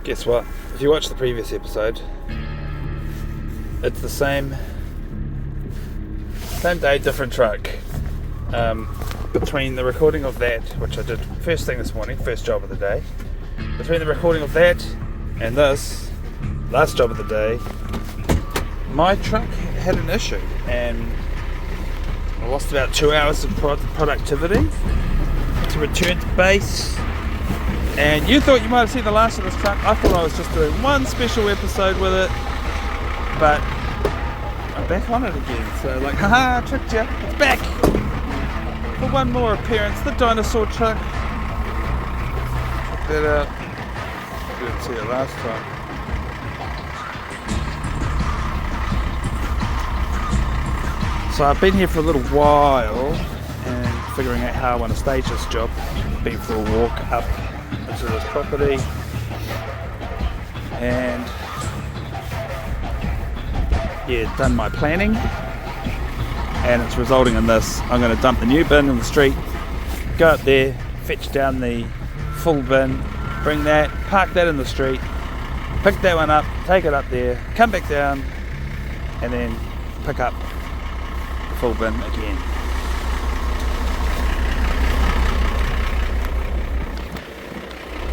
Guess what? If you watch the previous episode, it's the same day, different truck. Between the recording of that, which I did first thing this morning, first job of the day, between the recording of that and this, last job of the day, my truck had an issue and I lost about 2 hours of productivity to return to base. And you thought you might have seen the last of this truck. I thought I was just doing one special episode with it, but I'm back on it again. So like, haha, tricked you. It's back for one more appearance. The Dinosaur truck. Check that out. I didn't see it last time. So I've been here for a little while and figuring out how I want to stage this job. Been for a walk up into this property and yeah, done my planning and it's resulting in this. I'm going to dump the new bin in the street, go up there, fetch down the full bin, bring that, park that in the street, pick that one up, take it up there, come back down and then pick up the full bin again.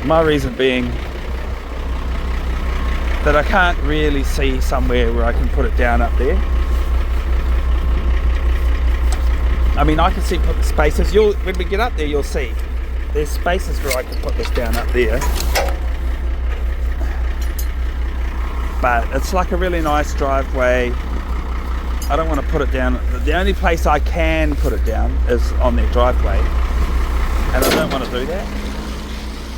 My reason being that I can't really see somewhere where I can put it down up there. I mean, I can see spaces. When we get up there, you'll see there's spaces where I can put this down up there. But it's like a really nice driveway. I don't want to put it down. The only place I can put it down is on their driveway, and I don't want to do that.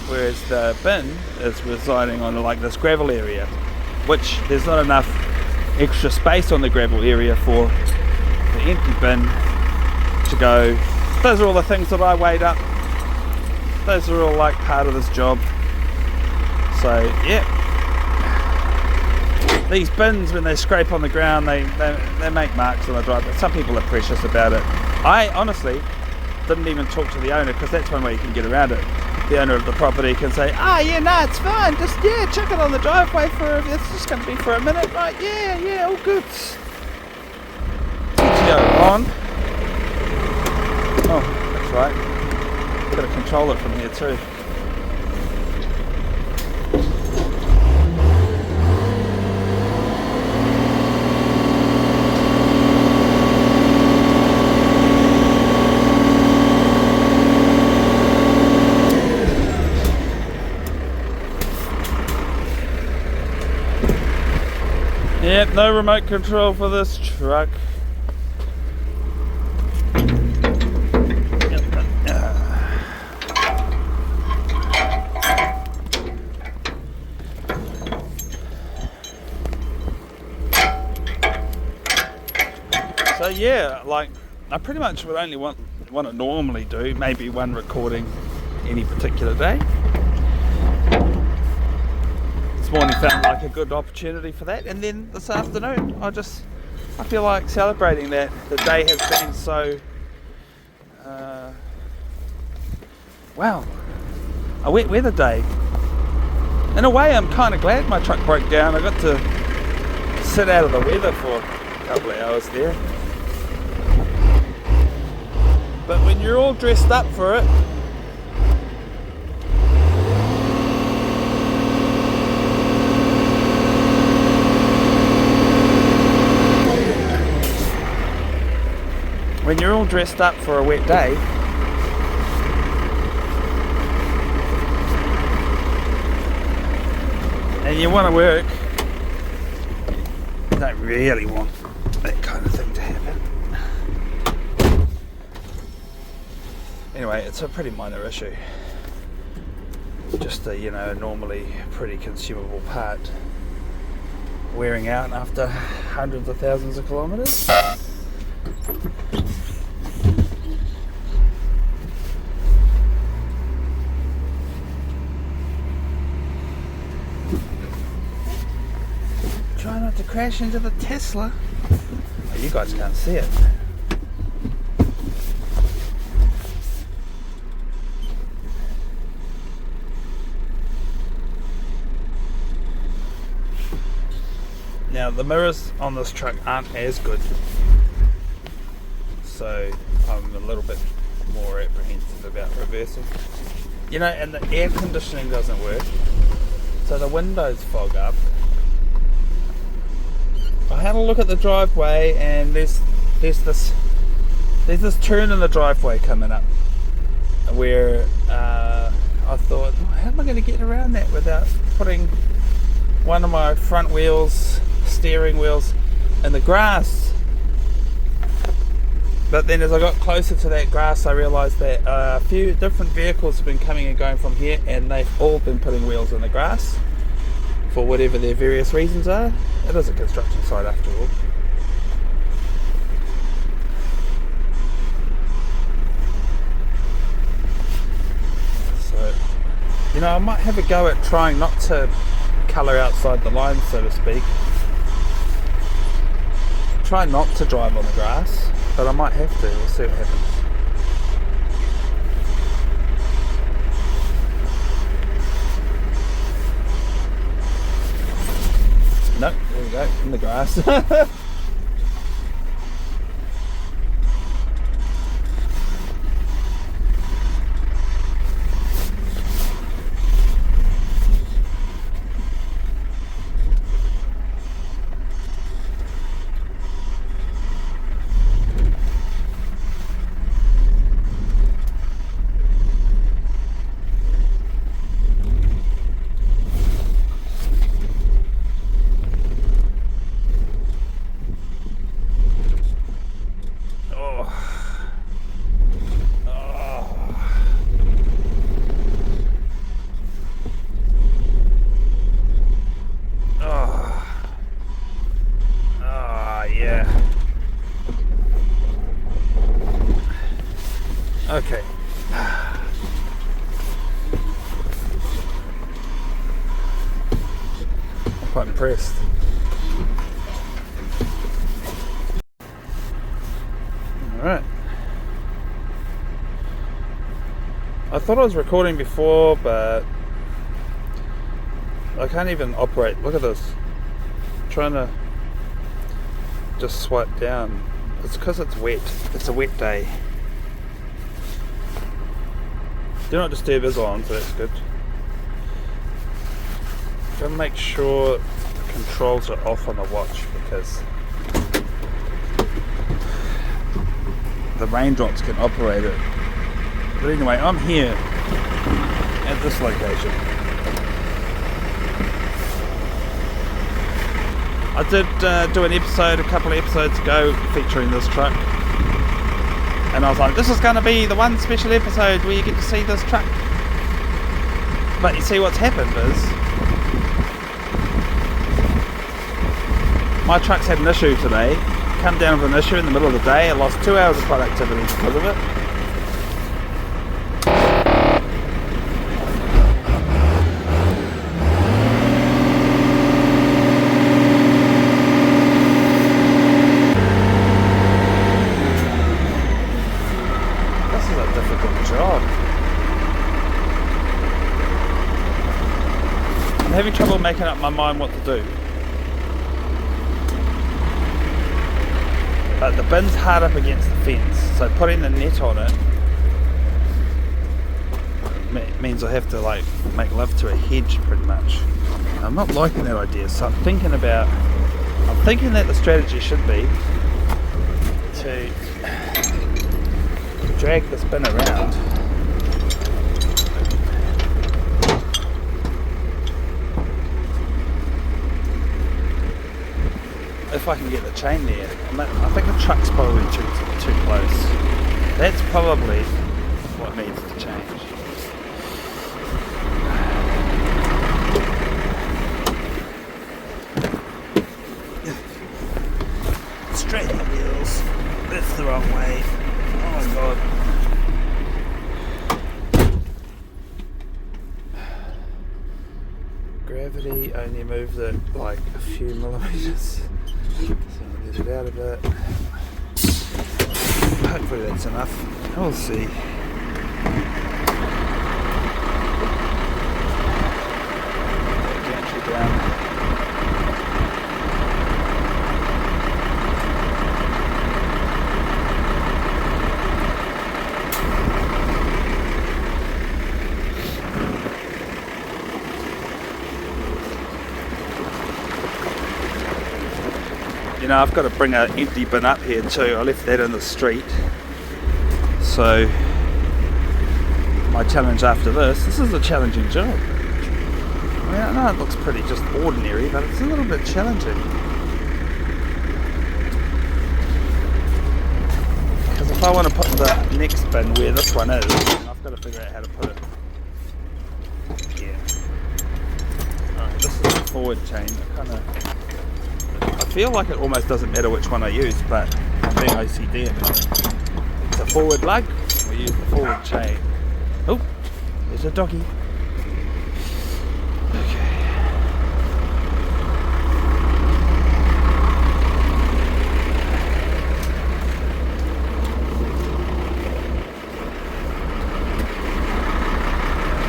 Whereas the bin is residing on like this gravel area, which there's not enough extra space on the gravel area for the empty bin to go. Those are all the things that I weighed up. Those are all like part of this job. So yeah, these bins, when they scrape on the ground, they make marks on the driveway. Some people are precious about it. I honestly didn't even talk to the owner, because that's one way you can get around it. The owner of the property can say, yeah, no, it's fine, just, yeah, chuck it on the driveway it's just going to be for a minute, right, yeah, all good. PTO on. Oh, that's right. Got to control it from here too. Yep, no remote control for this truck. So yeah, like I pretty much would only want to normally do maybe one recording any particular day. Morning felt like a good opportunity for that, and then this afternoon I feel like celebrating that the day has been so a wet weather day. In a way I'm kind of glad my truck broke down. I got to sit out of the weather for a couple of hours there, but when you're all dressed up for it, for a wet day, and you want to work, you don't really want that kind of thing to happen. Anyway, it's a pretty minor issue. Just a, normally pretty consumable part wearing out after hundreds of thousands of kilometres. Try not to crash into the Tesla. Oh, you guys can't see it. Now the mirrors on this truck aren't as good, so I'm a little bit more apprehensive about reversing. You know, and the air conditioning doesn't work, so the windows fog up. I had a look at the driveway, and there's this turn in the driveway coming up where I thought, how am I going to get around that without putting one of my front wheels, steering wheels, in the grass? But then as I got closer to that grass, I realised that a few different vehicles have been coming and going from here, and they've all been putting wheels in the grass for whatever their various reasons are. It is a construction site after all. So, you know, I might have a go at trying not to colour outside the line, so to speak. Try not to drive on the grass, but I might have to. We'll see what happens. No, there we go, in the grass. Okay. I'm quite impressed. Alright. I thought I was recording before, but I can't even operate. Look at this. I'm trying to just swipe down. It's because it's wet. It's a wet day. Do not disturb is on, so that's good. Gotta make sure the controls are off on the watch because the raindrops can operate it. But anyway, I'm here at this location. I did do an episode a couple of episodes ago featuring this truck. And I was like, this is going to be the one special episode where you get to see this truck. But you see what's happened is my truck's had an issue today. Come down with an issue in the middle of the day. I lost 2 hours of productivity because of it. I'm having trouble making up my mind what to do. But the bin's hard up against the fence, so putting the net on it means I have to like make love to a hedge pretty much. I'm not liking that idea, so I'm thinking that the strategy should be to drag this bin around. If I can get the chain there. I think the truck's probably too close. That's probably what needs to change. Straight the wheels. That's the wrong way. Oh my god. Gravity only moves it like a few millimeters. So I'll get it out of it. Hopefully that's enough. We'll see. Gently down. You know, I've got to bring an empty bin up here too. I left that in the street. So my challenge after this is a challenging job. I mean, I know it looks pretty just ordinary, but it's a little bit challenging. Because if I want to put the next bin where this one is, I've got to figure out how to put it. Yeah. Alright, this is the forward chain. I feel like it almost doesn't matter which one I use, but I'm being OCD about it. It's a forward lug, we use the forward chain. Oh, there's a doggy. Okay.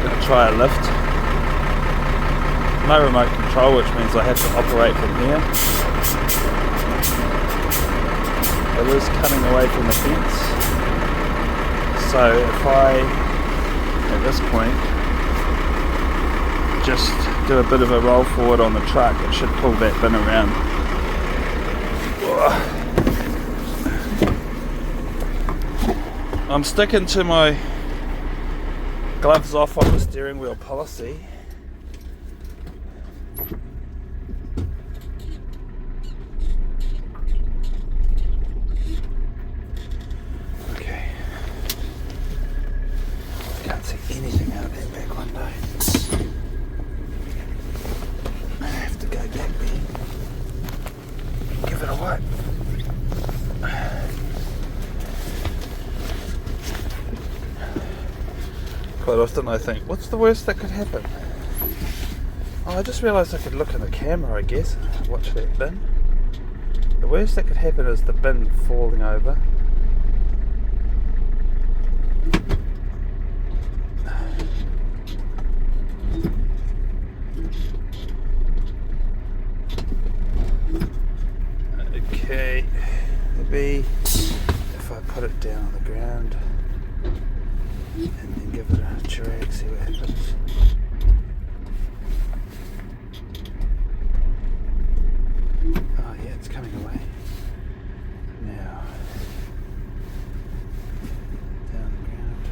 I'm going to try a lift. No remote control, which means I have to operate from here. It is coming away from the fence. So if I, at this point, just do a bit of a roll forward on the truck, it should pull that bin around. I'm sticking to my gloves off on the steering wheel policy. Anything out of that back window. I have to go back there. Give it a wipe. Quite often I think, what's the worst that could happen? Oh, I just realised I could look in the camera, I guess, and watch that bin. The worst that could happen is the bin falling over. Okay, maybe if I put it down on the ground and then give it a drag, see what happens. Oh yeah, it's coming away. Now, down the ground.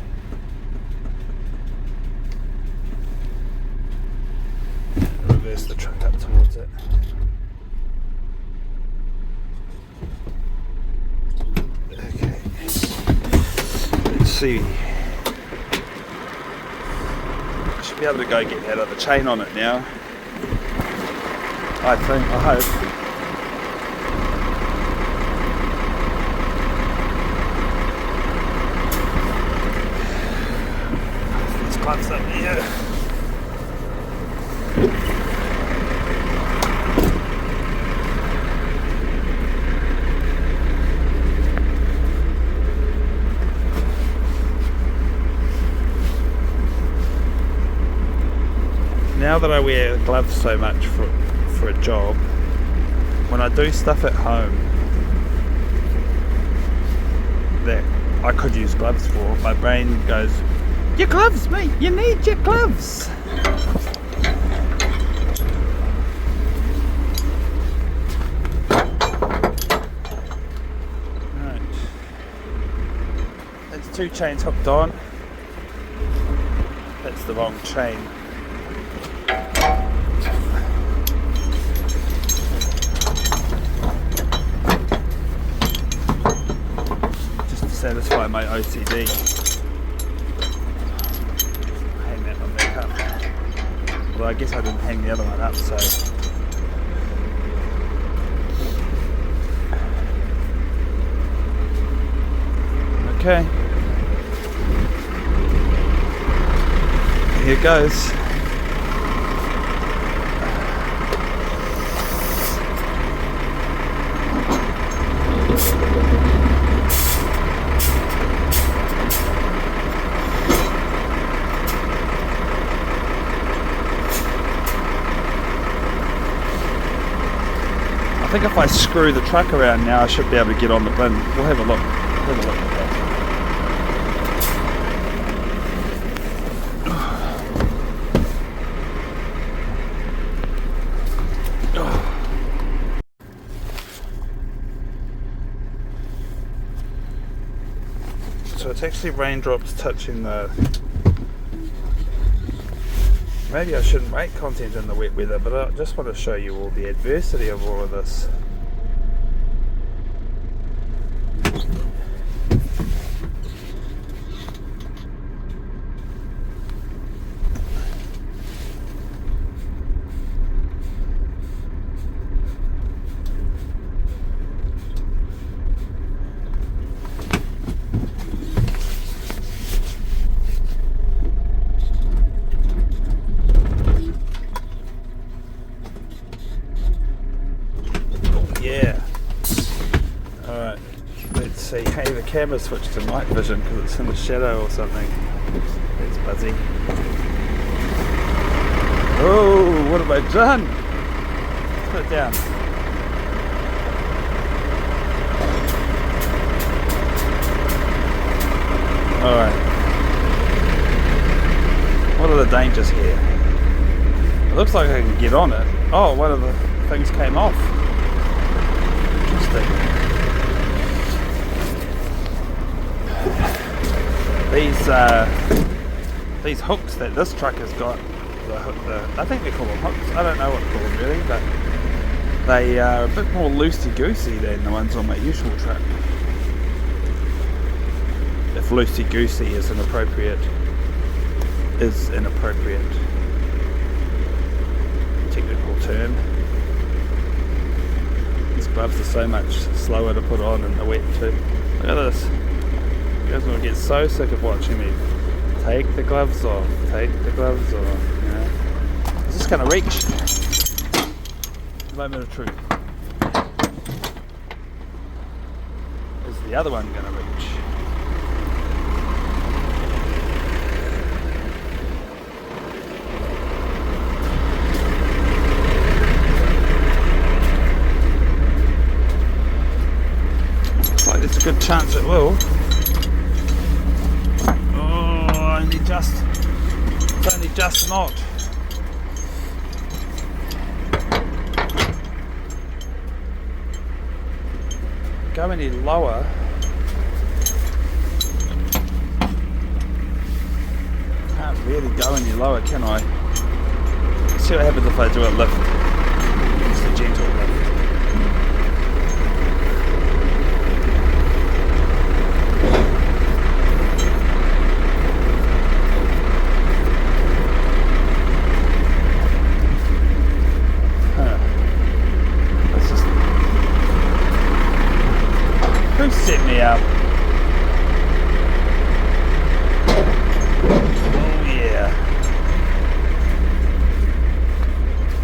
Reverse the truck up towards it. See. I should be able to go get that other chain on it now. I think, I hope. Let's climb something here. Now that I wear gloves so much for a job, when I do stuff at home that I could use gloves for, my brain goes, your gloves, mate, you need your gloves. Right. That's 2 chains hooked on. That's the wrong chain. Satisfy my OCD. Hang that one back up. Well, I guess I didn't hang the other one up, so. Okay. Here goes. I think if I screw the truck around now, I should be able to get on the bin. We'll have a look. Have a look at that. it's actually raindrops touching the... Maybe I shouldn't make content in the wet weather, but I just want to show you all the adversity of all of this. Yeah. Alright, let's see. Hey, the camera switched to night vision because it's in the shadow or something. That's buzzy. Oh, what have I done? Put it down. Alright. What are the dangers here? It looks like I can get on it. Oh, one of the things came off. These hooks that this truck has got, I think they call them hooks, I don't know what to call them really, but they are a bit more loosey-goosey than the ones on my usual truck. If loosey-goosey is an appropriate technical term. These gloves are so much slower to put on in the wet too. Look at this. You guys will get so sick of watching me. Take the gloves off. Take the gloves off. You know. Is this going to reach? Moment of truth. Is the other one going to reach? There's a good chance it will. Oh, it's only just not. Go any lower. Can't really go any lower, can I? Let's see what happens if I do a lift. It's a gentle lift. Who set me up? Oh yeah.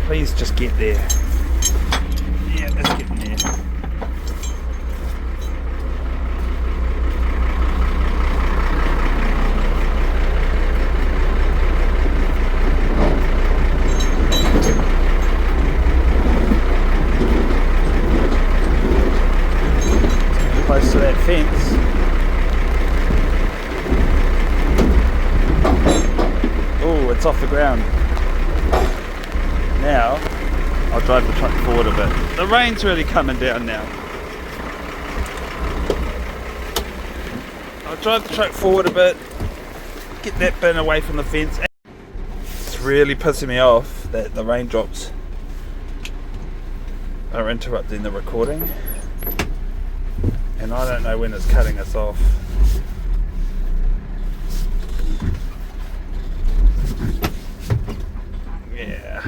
Please just get there. Yeah, let's get in there. Close to that fence. Oh, it's off the ground. Now, I'll drive the truck forward a bit. The rain's really coming down now. I'll drive the truck forward a bit, get that bin away from the fence. It's really pissing me off that the raindrops are interrupting the recording. And I don't know when it's cutting us off. Yeah.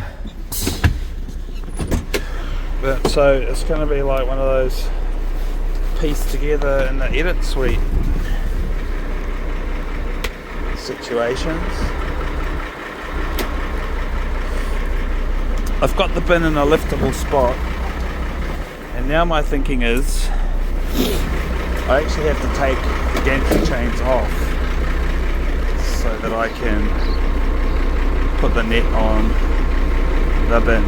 But so it's going to be like one of those pieced together in the edit suite situations. I've got the bin in a liftable spot, and now my thinking is I actually have to take the gantry chains off so that I can put the net on the bin.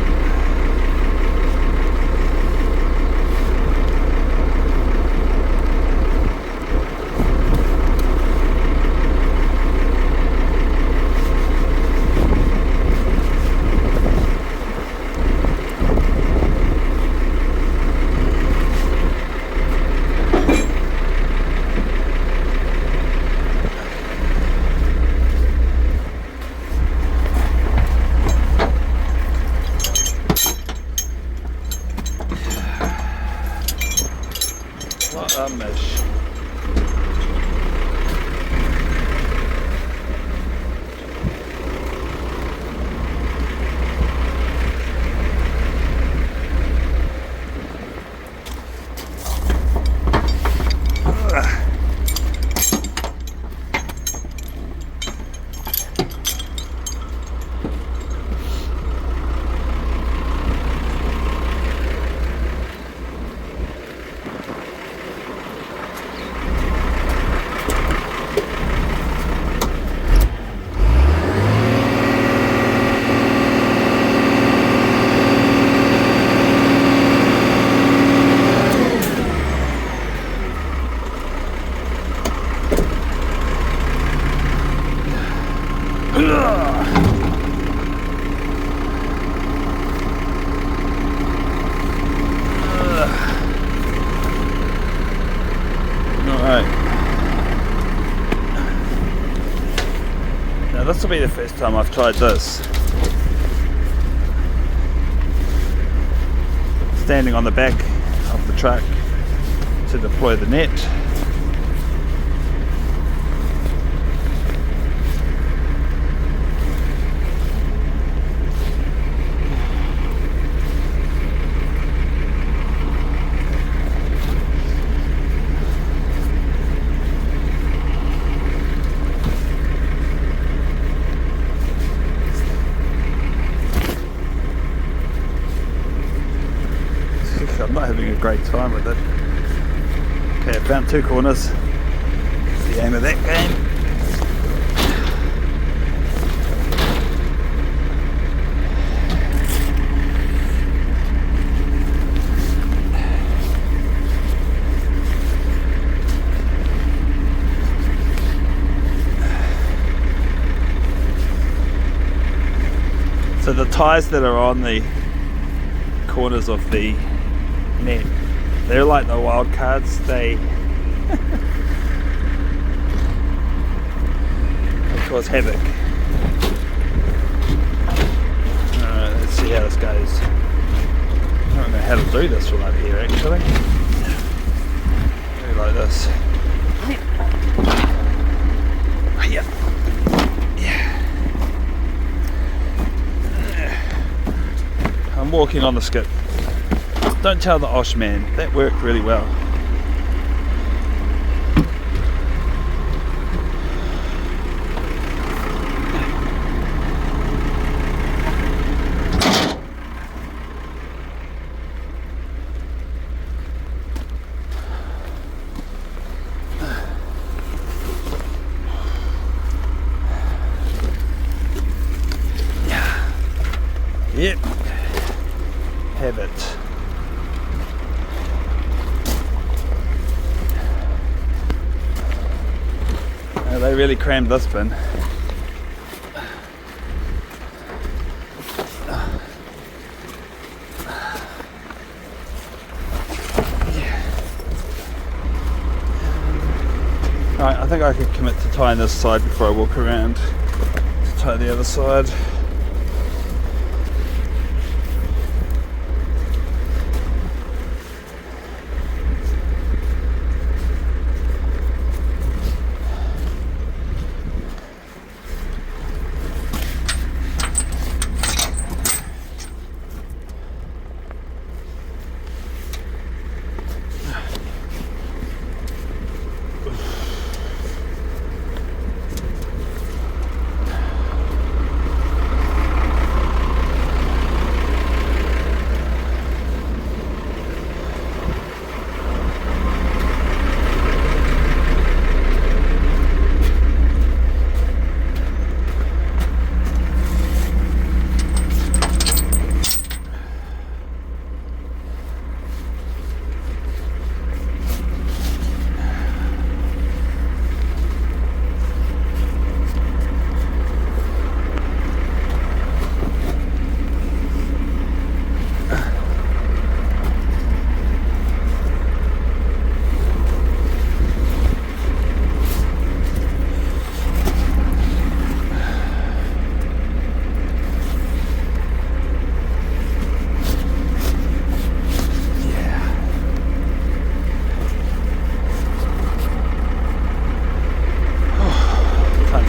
time I've tried this. Standing on the back of the truck to deploy the net. I'm not having a great time with it. Okay, I found 2 corners. That's the aim of that game. So the ties that are on the corners of the net, they're like the wild cards. They cause havoc. Alright, let's see how this goes. I don't know how to do this from up here actually. Maybe like this. Yeah. I'm walking on the skip. Don't tell the Osh man, that worked really well. Yep, have it. They really crammed this bin. Alright, I think I could commit to tying this side before I walk around to tie the other side.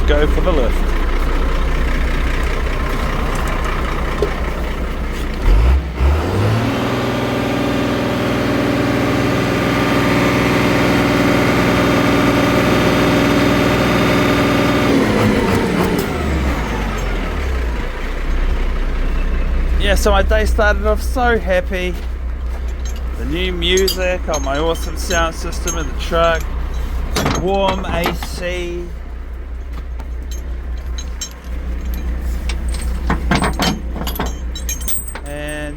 Go for the lift. Yeah, so my day started off so happy. The new music on my awesome sound system in the truck, warm AC.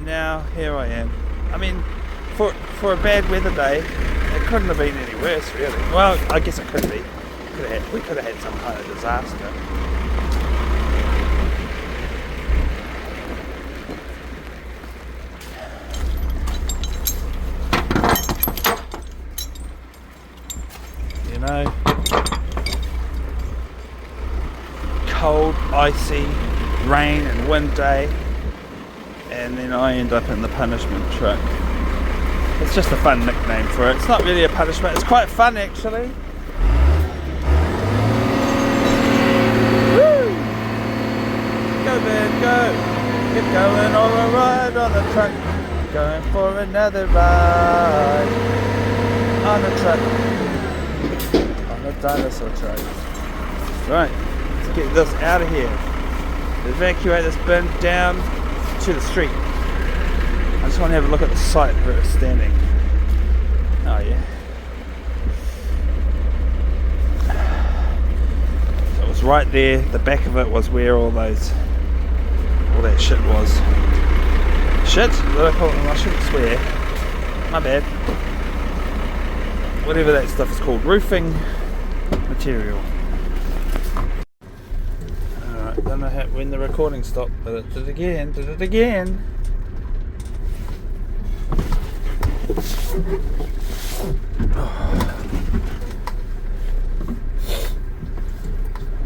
Now here I am. I mean, for a bad weather day, it couldn't have been any worse, really. Well, I guess it could be. We could have had some kind of disaster. You know, cold, icy, rain and wind day, and then I end up in the punishment truck. It's just a fun nickname for it. It's not really a punishment, it's quite fun actually. Woo! Go Ben, go! Keep going on a ride on the truck. Going for another ride on a truck. On a dinosaur truck. Right, let's get this out of here. Evacuate this bin down to the street. I just want to have a look at the site where it's standing. Oh yeah. So it was right there. The back of it was where all that shit was. Shit? I shouldn't swear. My bad. Whatever that stuff is called. Roofing material. Alright, don't know when the recording stopped, but it did it again.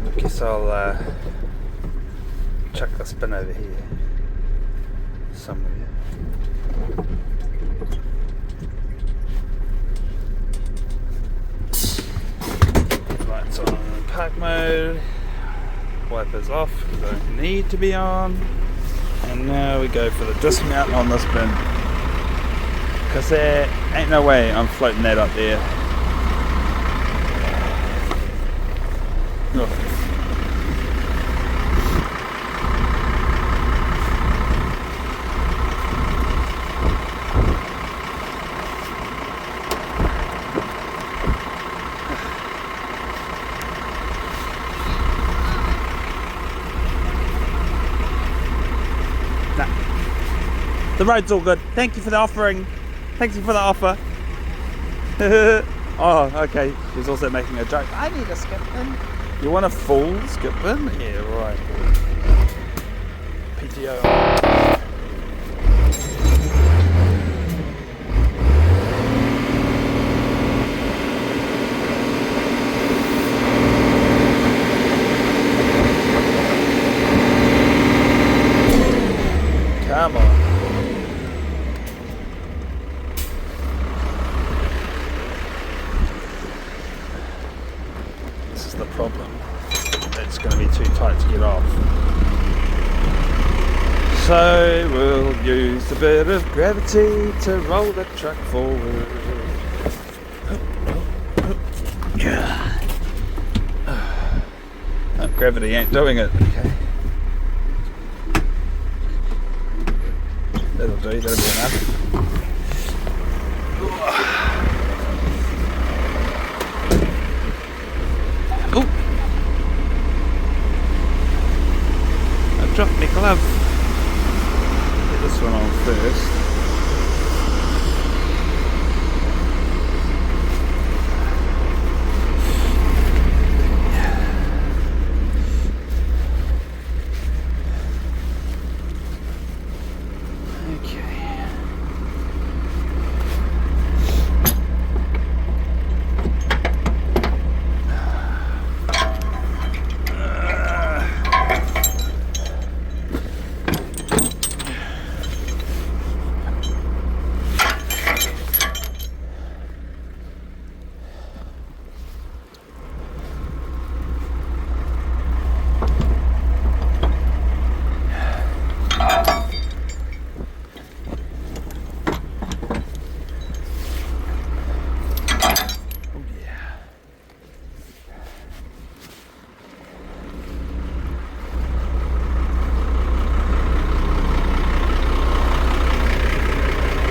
I guess I'll chuck the spin over here somewhere. Lights on park mode, wipers off because they need to be on, and now we go for the dismount on this bin because there ain't no way I'm floating that up there. Oh. The road's all good. Thank you for the offering. Thank you for the offer. Oh, okay. He's also making a joke. I need a skip bin. You want a full skip bin? Yeah, right. PTO. Come on. This is the problem. It's going to be too tight to get off. So we'll use a bit of gravity to roll the truck forward. Oh, gravity ain't doing it. Okay. That'll do, that'll be enough. Oh! I dropped my glove. Get this one on first.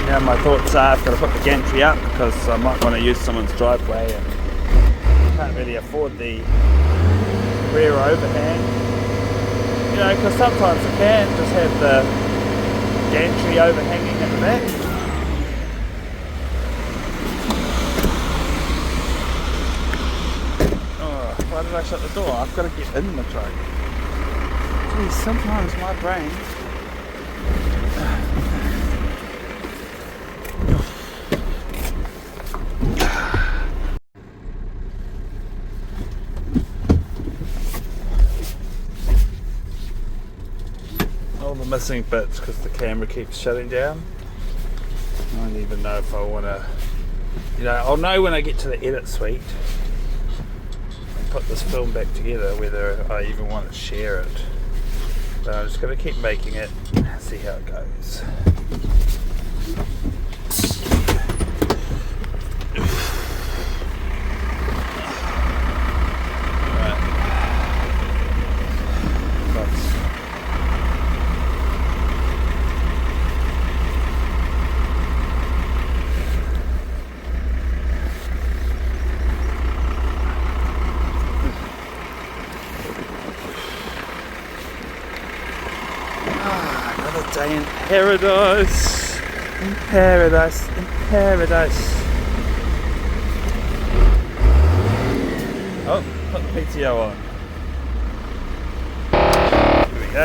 Now my thoughts are I've got to put the gantry up because I might want to use someone's driveway and can't really afford the rear overhang. You know, because sometimes I can just have the gantry overhanging at the back. Oh, why did I shut the door? I've got to get in the truck. Geez, sometimes my brain... all the missing bits because the camera keeps shutting down. I don't even know if I want to, I'll know when I get to the edit suite and put this film back together whether I even want to share it. But I'm just going to keep making it, see how it goes. Another day in paradise, in paradise, in paradise. Oh, put the PTO on. Here we go.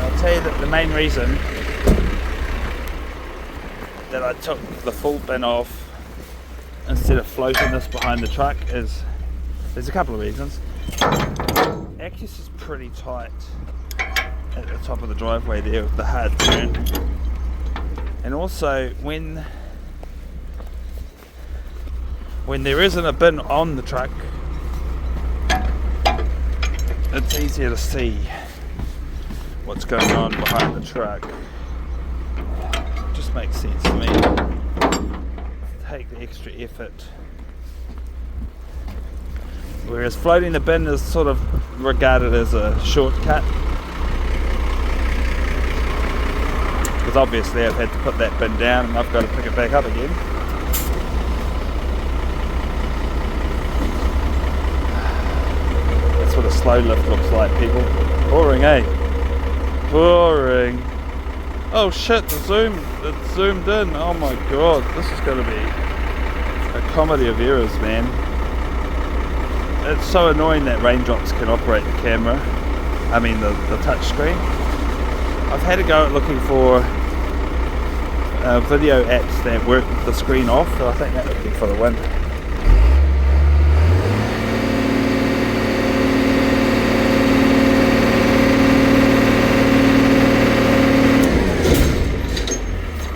I'll tell you that the main reason that I took the full bin off instead of floating this behind the truck is, there's a couple of reasons. Access is pretty tight at the top of the driveway there with the hard turn, and also when there isn't a bin on the truck, it's easier to see what's going on behind the truck. Makes sense to me. Take the extra effort. Whereas floating the bin is sort of regarded as a shortcut. Because obviously I've had to put that bin down and I've got to pick it back up again. That's what a slow lift looks like, people. Boring, eh? Boring. Oh shit, it's zoomed in. Oh my god, this is going to be a comedy of errors, man. It's so annoying that raindrops can operate the camera. I mean the touch screen. I've had to go at looking for video apps that work with the screen off, so I think that would be for the win.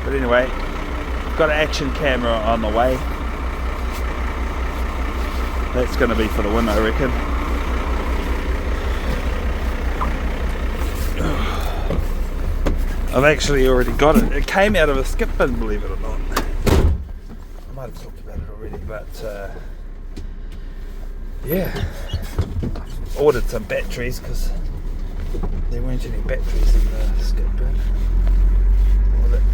Anyway, got an action camera on the way. That's going to be for the win, I reckon. I've actually already got it. It came out of a skip bin, believe it or not. I might have talked about it already, but yeah. Ordered some batteries because there weren't any batteries in the skip bin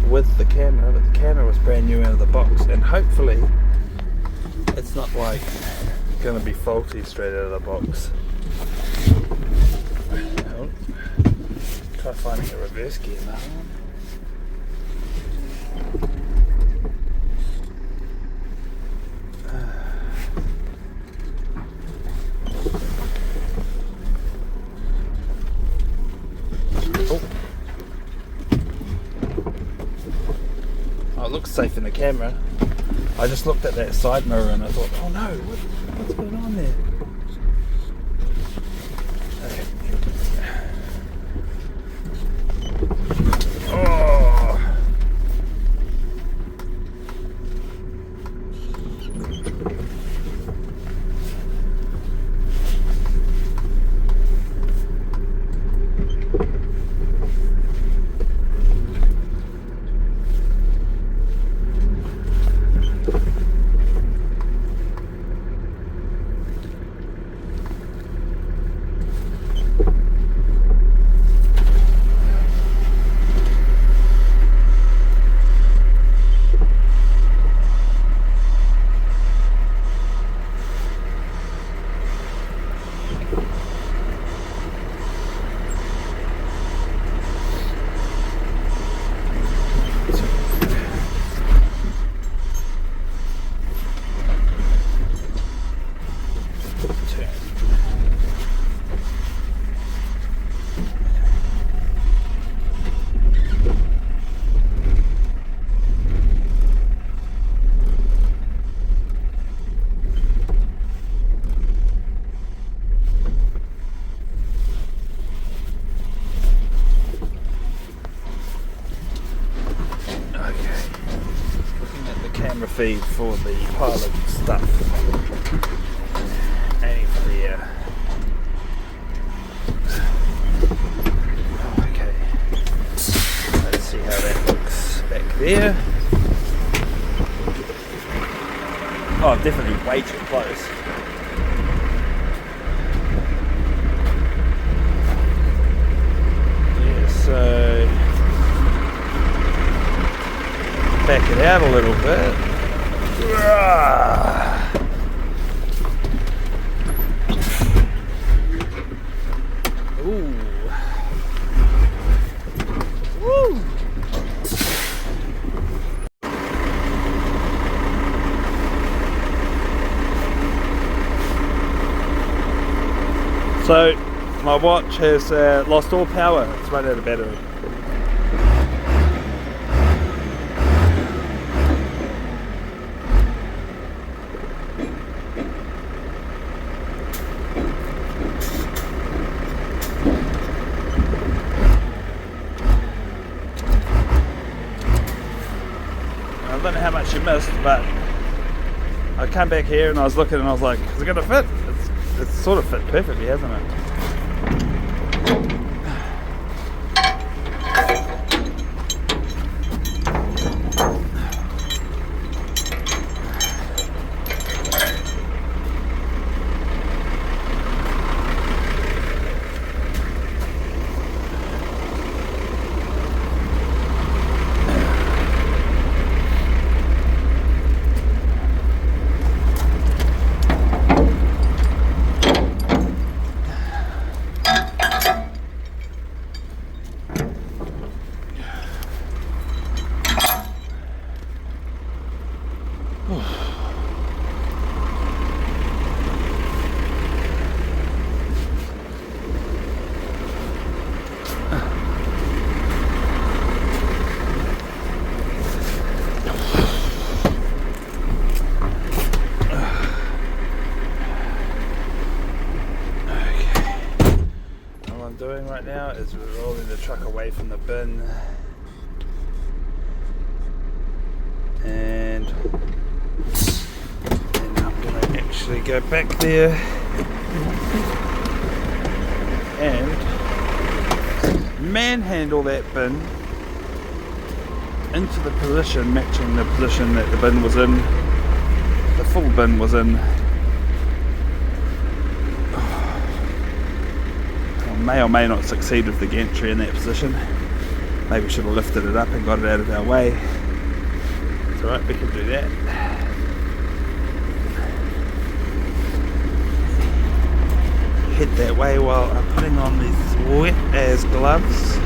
with the camera, but the camera was brand new out of the box, and hopefully it's not like going to be faulty straight out of the box. Oh. Try finding a reverse gear now. Oh, it looks safe in the camera. I just looked at that side mirror and I thought, oh no, what's going on there? Oh. camera feed for the pilot stuff. Aiming for the okay. Let's see how that looks back there. Oh, definitely way too close. Yeah, so back it out a little bit. Ooh. Woo. So my watch has lost all power. It's run out of battery. I don't know how much you missed, but I came back here and I was looking and I was like, is it going to fit? It's sort of fit perfectly, hasn't it? Doing right now is we're rolling the truck away from the bin and I'm going to actually go back there and manhandle that bin into the position matching the position that the bin was in, the full bin was in. May or may not succeed with the gantry in that position. Maybe should have lifted it up and got it out of our way. It's alright, we can do that. Head that way while I'm putting on these wet as gloves.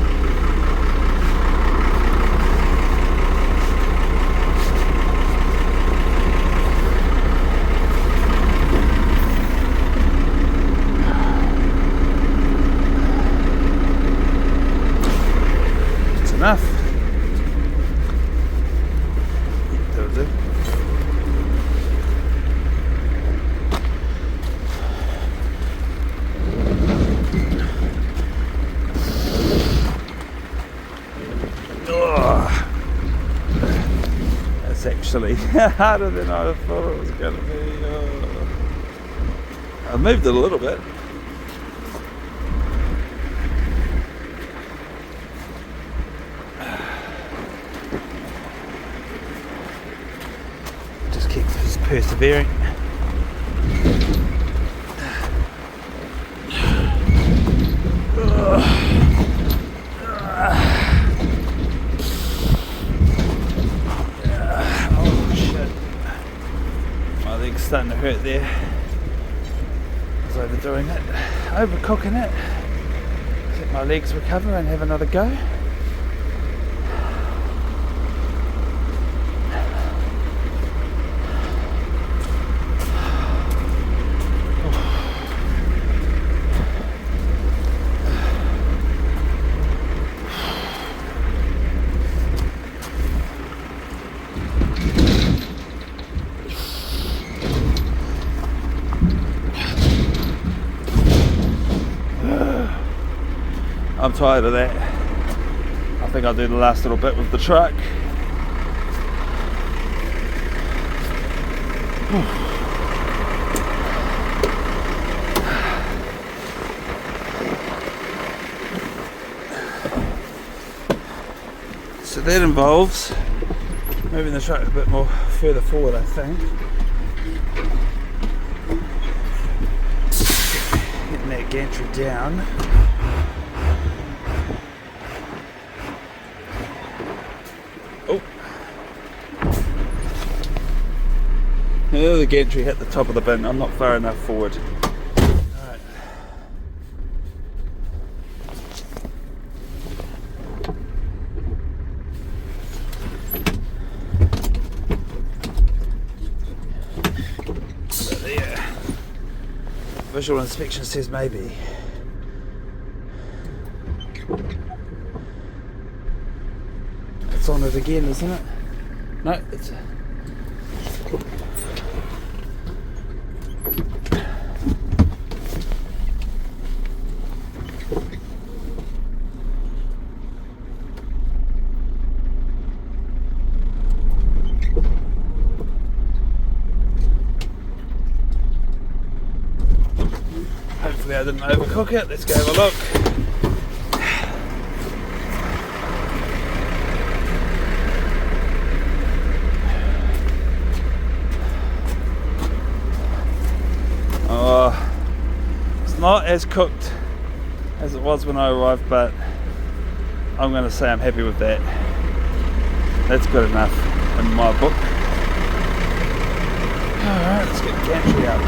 Enough. That'll do. Oh, that's actually harder than I thought it was going to be. Oh. I moved it a little bit. Persevering. Oh shit. My leg's starting to hurt there. I was overdoing it, overcooking it. Let my legs recover and have another go. I'm tired of that. I think I'll do the last little bit with the truck. So that involves moving the truck a bit more further forward, I think. Getting that gantry down. Oh. Now the gantry hit the top of the bin. I'm not far enough forward. Alright. So there. Visual inspection says maybe. It's on it again, isn't it? No, it's hopefully I didn't overcook it. Let's go have a look. Oh, it's not as cooked as it was when I arrived, but I'm going to say I'm happy with that. That's good enough in my book. Alright, let's get the gantry up.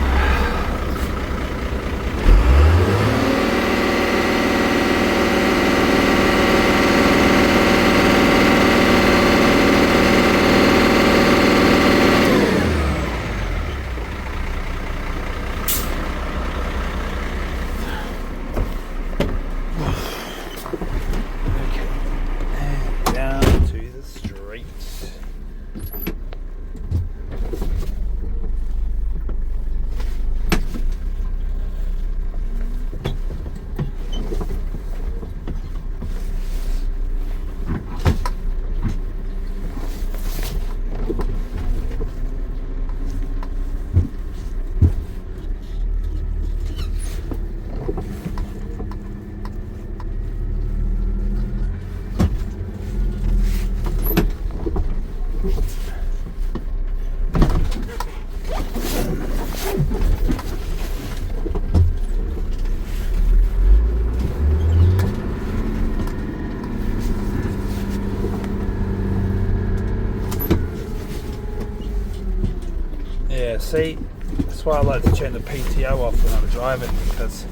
Yeah, see, that's why I like to turn the PTO off when I'm driving, because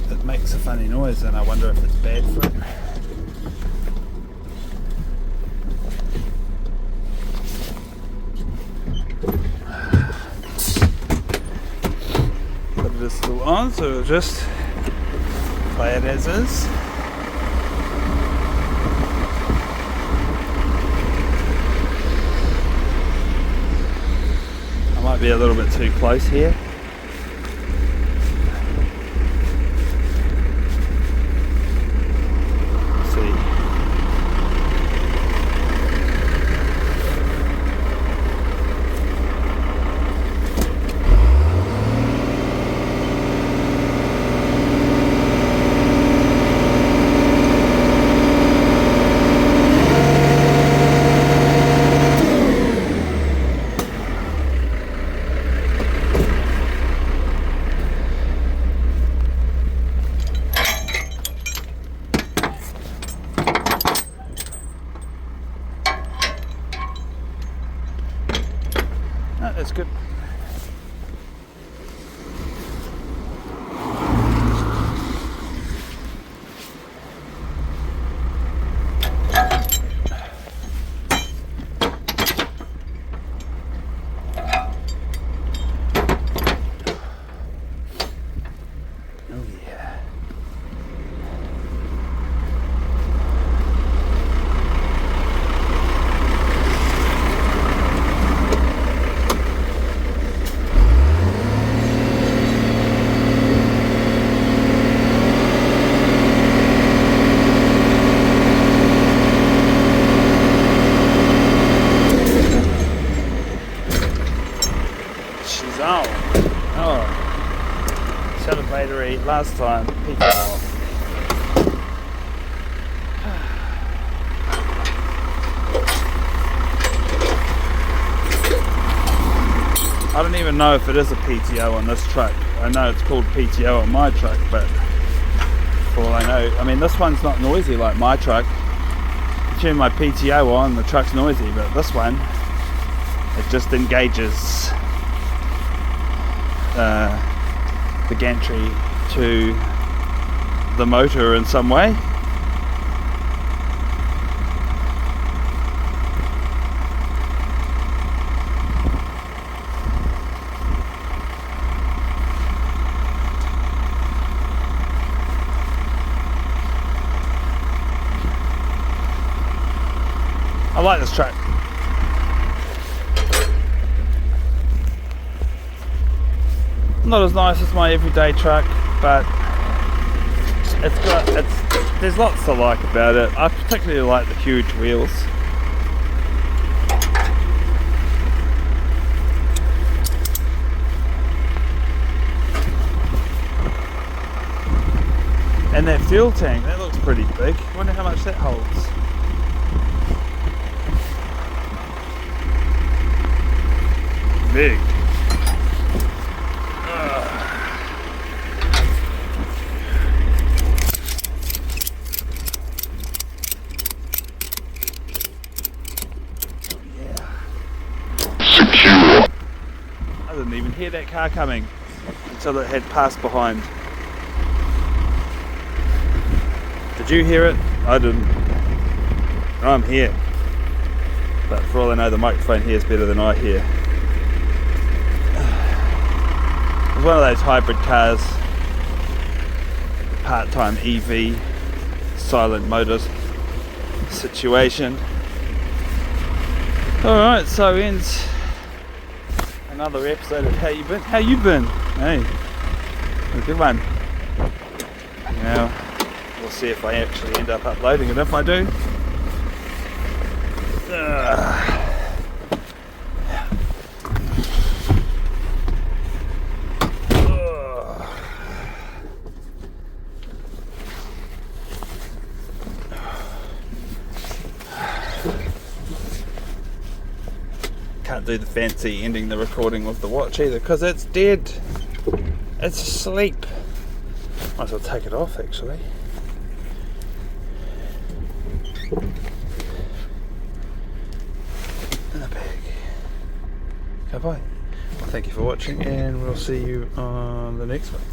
it makes a funny noise and I wonder if it's bad for it. But it is still on, so we'll just play it as is. Might be a little bit too close here. Let's see. That's good. gantry last time. PTO. I don't even know if it is a PTO on this truck. I know it's called PTO on my truck, but for all I know, I mean, this one's not noisy like my truck. You tune my PTO on, the truck's noisy, but this one, it just engages the gantry to the motor in some way. I like this truck. Not as nice as my everyday truck, but there's lots to like about it. I particularly like the huge wheels. And that fuel tank, that looks pretty big. I wonder how much that holds. Big. Secure. I didn't even hear that car coming until it had passed behind. Did you hear it? I didn't. I'm here. But for all I know, the microphone hears better than I hear. It's one of those hybrid cars, part-time EV, silent motors situation. Alright, so ends another episode of How You Been? How you been? Hey, a good one. Now, we'll see if I actually end up uploading it. If I do, can't do the fancy ending the recording with the watch either because it's dead. It's asleep. Might as well take it off actually. In a bag. Okay, bye. Well, thank you for watching and we'll see you on the next one.